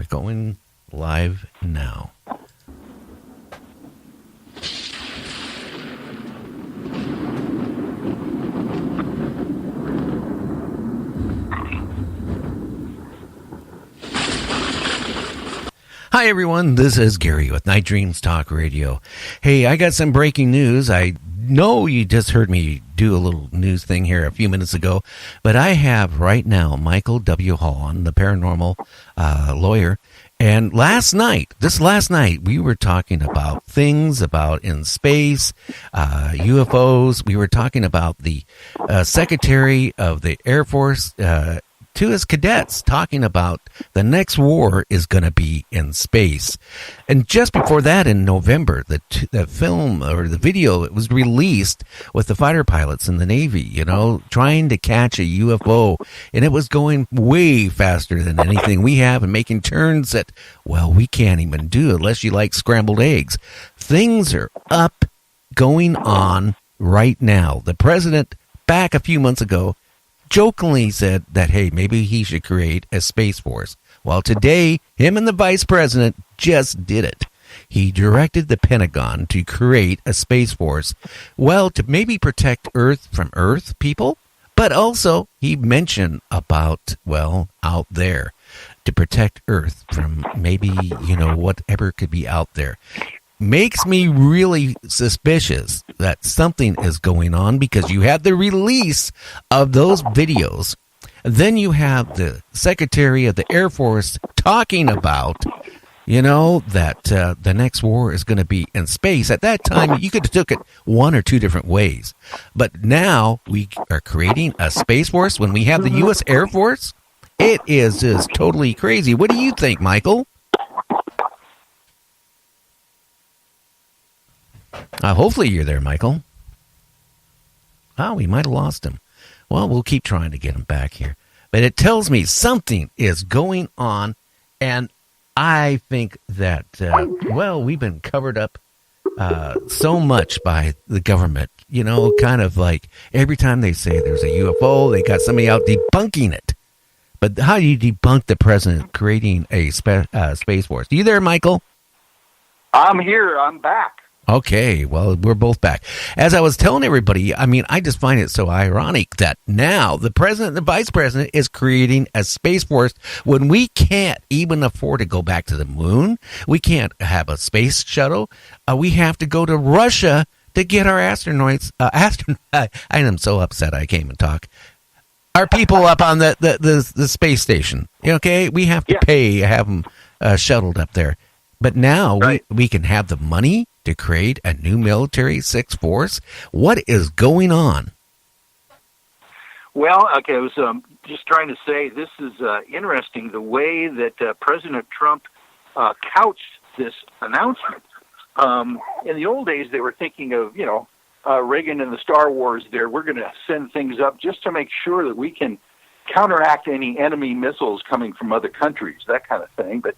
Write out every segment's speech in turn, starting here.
going live now. Hi, everyone. This is Gary with Night Dreams Talk Radio. Hey, I got some breaking news. I know you just heard me do a little news thing here a few minutes ago, but I have right now Michael W. Hall on, the paranormal lawyer. And last night, we were talking about things about in space, UFOs. We were talking about the Secretary of the Air Force to his cadets, talking about the next war is going to be in space. And just before that, in November, the film or the video, it was released with the fighter pilots in the Navy, trying to catch a UFO. And it was going way faster than anything we have and making turns that, well, we can't even do unless you like scrambled eggs. Things are going on right now. The president, back a few months ago, jokingly said that, hey, maybe he should create a space force. Well, today, him and the vice president just did it. He directed the Pentagon to create a space force, well, to maybe protect Earth from Earth people, but also he mentioned about, well, out there, to protect Earth from maybe, whatever could be out there. Makes me really suspicious that something is going on, because you have the release of those videos. Then you have the Secretary of the Air Force talking about, that the next war is going to be in space. At that time, you could have took it one or two different ways. But now we are creating a space force when we have the U.S. Air Force. It is just totally crazy. What do you think, Michael? Hopefully you're there, Michael. Oh, we might have lost him. Well, we'll keep trying to get him back here. But it tells me something is going on, and I think that, we've been covered up so much by the government, kind of like every time they say there's a UFO, they got somebody out debunking it. But how do you debunk the president creating a space force? Are you there, Michael? I'm here. I'm back. Okay, well, we're both back. As I was telling everybody, I just find it so ironic that now the president and the vice president is creating a space force when we can't even afford to go back to the moon. We can't have a space shuttle. We have to go to Russia to get our astronauts. I am so upset I can't even talk. Our people up on the space station. Okay, we have to pay to have them shuttled up there. But now we can have the money to create a new military sixth force. What is going on? Well, okay, I was just trying to say this is interesting, the way that President Trump couched this announcement. In the old days, they were thinking of, Reagan and the Star Wars there. We're going to send things up just to make sure that we can counteract any enemy missiles coming from other countries, that kind of thing. But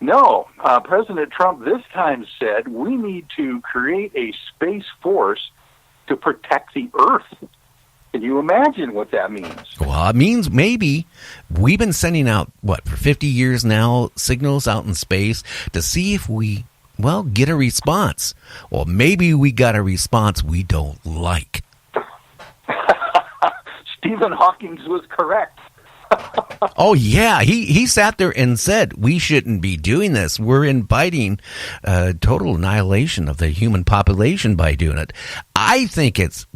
no, President Trump this time said we need to create a space force to protect the Earth. Can you imagine what that means? Well, it means maybe we've been sending out, for 50 years now, signals out in space to see if we, get a response. Well, maybe we got a response we don't like. Stephen Hawking was correct. Oh, yeah. He sat there and said, we shouldn't be doing this. We're inviting total annihilation of the human population by doing it. I think it's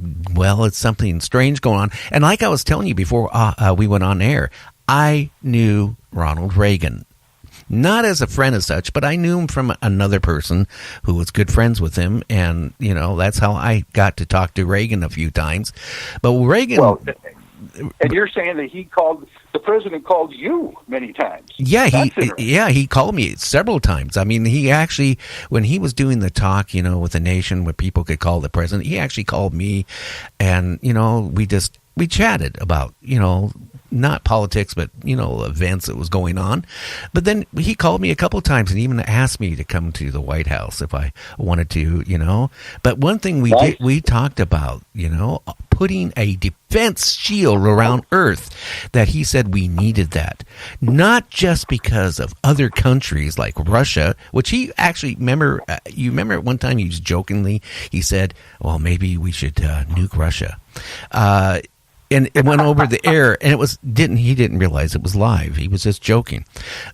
something strange going on. And like I was telling you before we went on air, I knew Ronald Reagan. Not as a friend as such, but I knew him from another person who was good friends with him. And, that's how I got to talk to Reagan a few times. But Reagan... And you're saying that the president called you many times. Yeah, he called me several times. He actually, when he was doing the talk, with the nation, where people could call the president, he actually called me, and we chatted about not politics, but events that was going on. But then he called me a couple of times and even asked me to come to the White House if I wanted to. But one thing we talked about, putting a defense shield around Earth, that he said we needed that. Not just because of other countries like Russia, which he actually, you remember at one time he was jokingly, he said, well, maybe we should nuke Russia. And it went over the air, and he didn't realize it was live. He was just joking.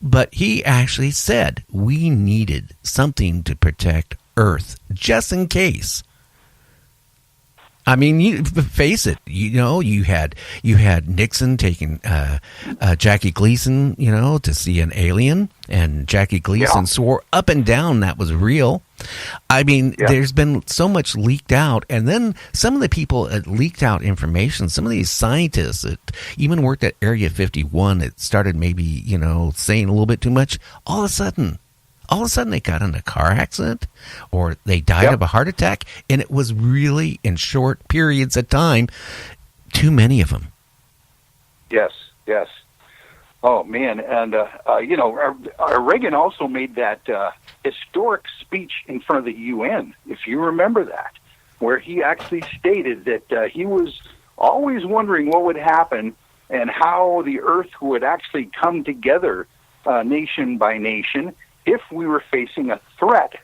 But he actually said we needed something to protect Earth, just in case. I mean, you face it. You had Nixon taking Jackie Gleason, to see an alien, and Jackie Gleason swore up and down that was real. I mean, there's been so much leaked out, and then some of the people that leaked out information, some of these scientists that even worked at Area 51, that started maybe saying a little bit too much. All of a sudden they got in a car accident, or they died of a heart attack, and it was really in short periods of time, too many of them. Yes. Oh, man. And, Reagan also made that historic speech in front of the UN, if you remember that, where he actually stated that he was always wondering what would happen and how the Earth would actually come together nation by nation if we were facing a threat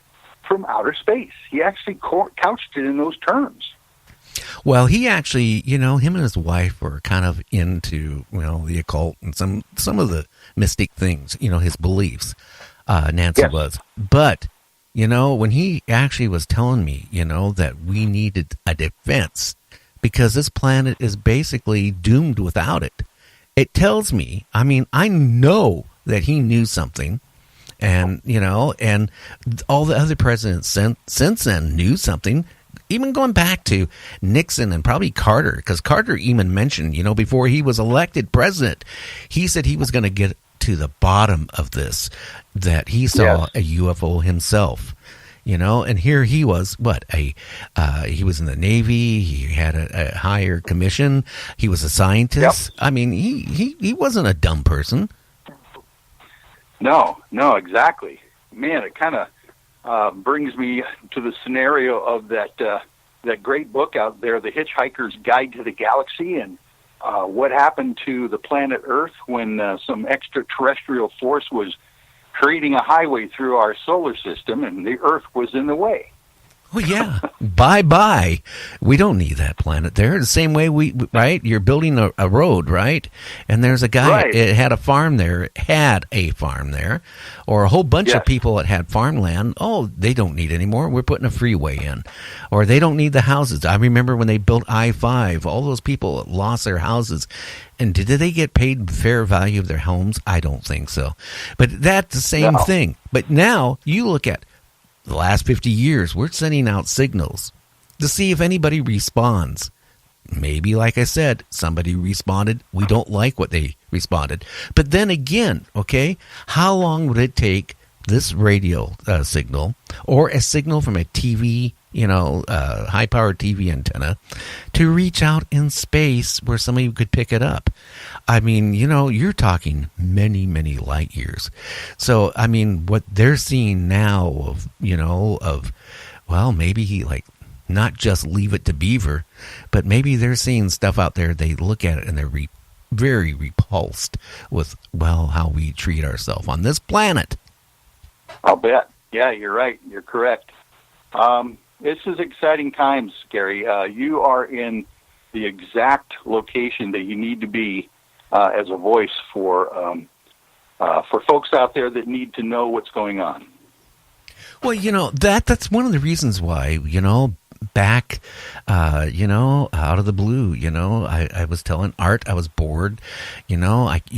from outer space. He actually couched it in those terms. Well, he actually, him and his wife were kind of into, the occult and some of the mystic things, his beliefs, Nancy was. But, when he actually was telling me, that we needed a defense because this planet is basically doomed without it, it tells me, I know that he knew something. And, and all the other presidents since then knew something, even going back to Nixon and probably Carter, because Carter even mentioned, before he was elected president, he said he was going to get to the bottom of this, that he saw a UFO himself, and here he was, he was in the Navy, he had a higher commission, he was a scientist. I mean, he wasn't a dumb person. No, exactly. Man, it kind of brings me to the scenario of that great book out there, The Hitchhiker's Guide to the Galaxy, and what happened to the planet Earth when some extraterrestrial force was creating a highway through our solar system, and the Earth was in the way. Well, yeah. Bye-bye. We don't need that planet there. The same way right? You're building a road, right? And there's a guy that had a farm there, or a whole bunch of people that had farmland. Oh, they don't need anymore. We're putting a freeway in. Or they don't need the houses. I remember when they built I-5, all those people lost their houses. And did they get paid fair value of their homes? I don't think so. But that's the same thing. But now you look at the last 50 years, we're sending out signals to see if anybody responds. Maybe, like I said, somebody responded. We don't like what they responded. But then again, how long would it take this radio signal or a signal from a TV, high-powered TV antenna to reach out in space where somebody could pick it up? I mean, you're talking many, many light years. So, I mean, what they're seeing now maybe not just Leave It to Beaver, but maybe they're seeing stuff out there. They look at it and they're very repulsed with, how we treat ourselves on this planet. I'll bet. Yeah, you're right. You're correct. This is exciting times, Gary. You are in the exact location that you need to be as a voice for folks out there that need to know what's going on. Well, that's one of the reasons why, back, out of the blue, I was telling Art I was bored. You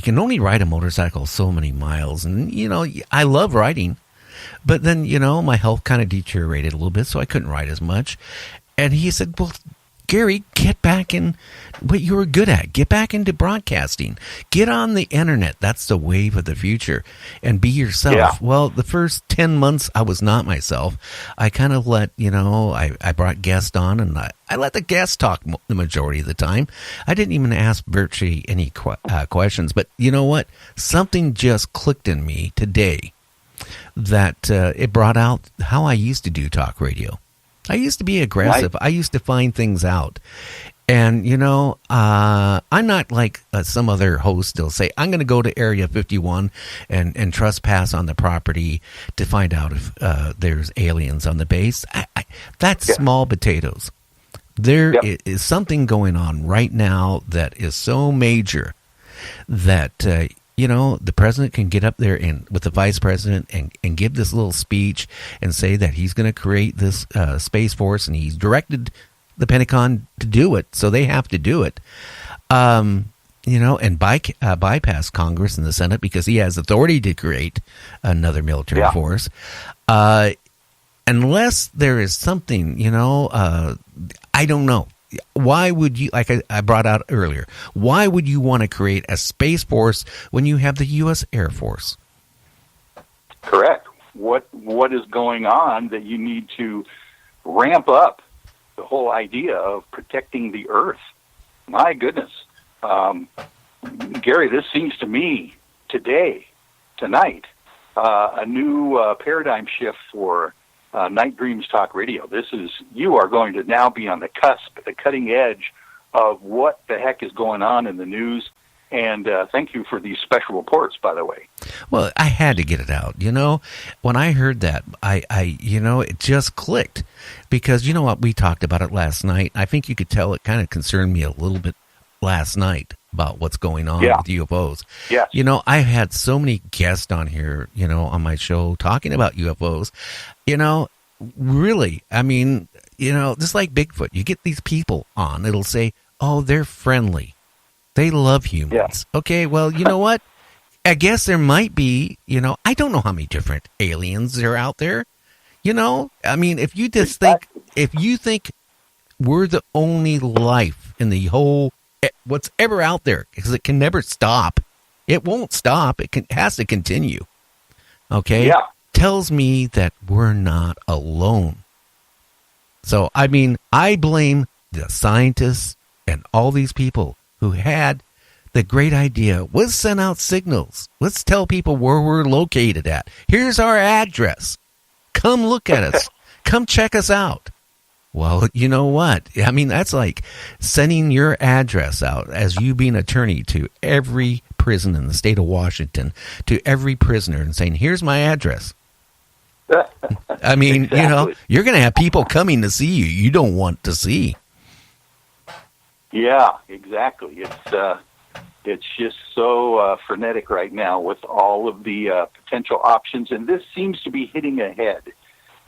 can only ride a motorcycle so many miles. And, I love riding. But then, my health kind of deteriorated a little bit, so I couldn't ride as much. And he said, well, Gary, get back in what you were good at. Get back into broadcasting. Get on the internet. That's the wave of the future. And be yourself. Yeah. Well, the first 10 months, I was not myself. I kind of let, I brought guests on, and I let the guests talk the majority of the time. I didn't even ask virtually any questions. But you know what? Something just clicked in me today that it brought out how I used to do talk radio. I used to be aggressive. Right. I used to find things out. And, I'm not like some other host. They'll say, I'm going to go to Area 51 and trespass on the property to find out if there's aliens on the base. That's small potatoes. There is something going on right now that is so major that, the president can get up there with the vice president and give this little speech and say that he's going to create this Space Force, and he's directed the Pentagon to do it, so they have to do it. And bypass Congress and the Senate because he has authority to create another military force. Unless there is something, I don't know. Why would you, like I brought out earlier, why would you want to create a Space Force when you have the U.S. Air Force? Correct. What is going on that you need to ramp up the whole idea of protecting the Earth? My goodness. Gary, this seems to me tonight, a new paradigm shift for Night Dreams Talk Radio. You are going to now be on the cusp, the cutting edge of what the heck is going on in the news. And thank you for these special reports, by the way. Well, I had to get it out. When I heard that, it just clicked. Because you know what? We talked about it last night. I think you could tell it kind of concerned me a little bit last night about what's going on with UFOs. Yes. I've had so many guests on here, on my show talking about UFOs. Really, I mean, just like Bigfoot, you get these people on, it'll say, oh, they're friendly. They love humans. Yeah. Okay, well, you know what? I guess there might be, I don't know how many different aliens there are out there. I mean, if you just if you think we're the only life in the whole, what's ever out there, because it can never stop. It won't stop. It has to continue. Okay? Yeah. Tells me that we're not alone. So, I mean, I blame the scientists and all these people who had the great idea. Let's send out signals. Let's tell people where we're located at. Here's our address. Come look at us. Come check us out. Well, you know what? I mean, that's like sending your address out as you being attorney to every prison in the state of Washington, to every prisoner and saying, here's my address. I mean, Exactly. You're going to have people coming to see you don't want to see. Yeah, exactly. It's just so frenetic right now with all of the potential options, and this seems to be hitting ahead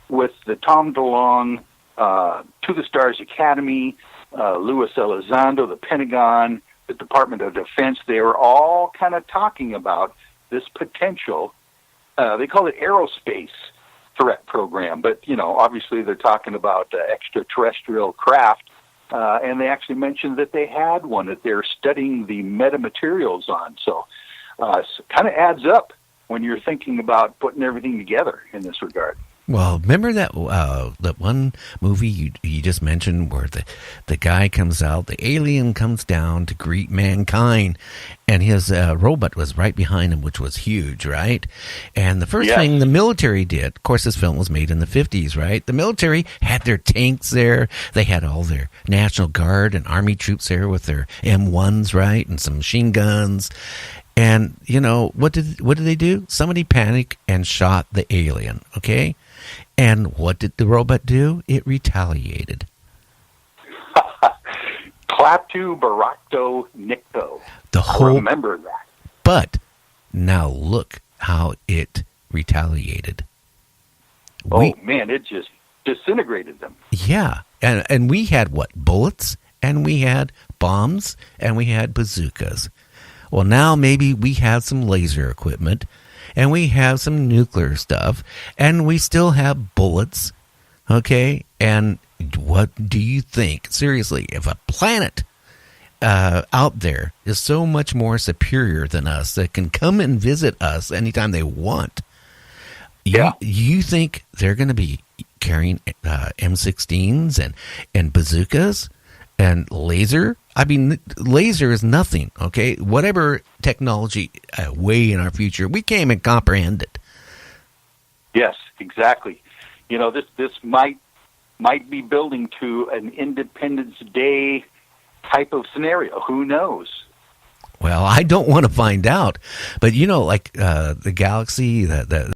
with the Tom DeLonge To the Stars Academy, Luis Elizondo, the Pentagon, the Department of Defense. They were all kind of talking about this potential, they call it aerospace threat program, but, obviously they're talking about extraterrestrial craft. And they actually mentioned that they had one that they're studying the metamaterials on. So it kind of adds up when you're thinking about putting everything together in this regard. Well, remember that one movie you just mentioned where the guy comes out, the alien comes down to greet mankind, and his robot was right behind him, which was huge, right? And the first thing the military did, of course, this film was made in the 50s, right? The military had their tanks there. They had all their National Guard and Army troops there with their M1s, right, and some machine guns. And, what did they do? Somebody panicked and shot the alien, okay? And what did the robot do? It retaliated. Claptu, Barakto, Nikto. I remember that. But now look how it retaliated. Man, it just disintegrated them. Yeah. And we had what? Bullets, and we had bombs, and we had bazookas. Well, now maybe we have some laser equipment, and we have some nuclear stuff, and we still have bullets, okay? And what do you think? Seriously, if a planet out there is so much more superior than us that can come and visit us anytime they want, you think they're going to be carrying M16s and bazookas and laser? I mean, laser is nothing, okay? Whatever technology way in our future, we can't even comprehend it. Yes, exactly. This might be building to an Independence Day type of scenario. Who knows? Well, I don't want to find out, but like the galaxy, the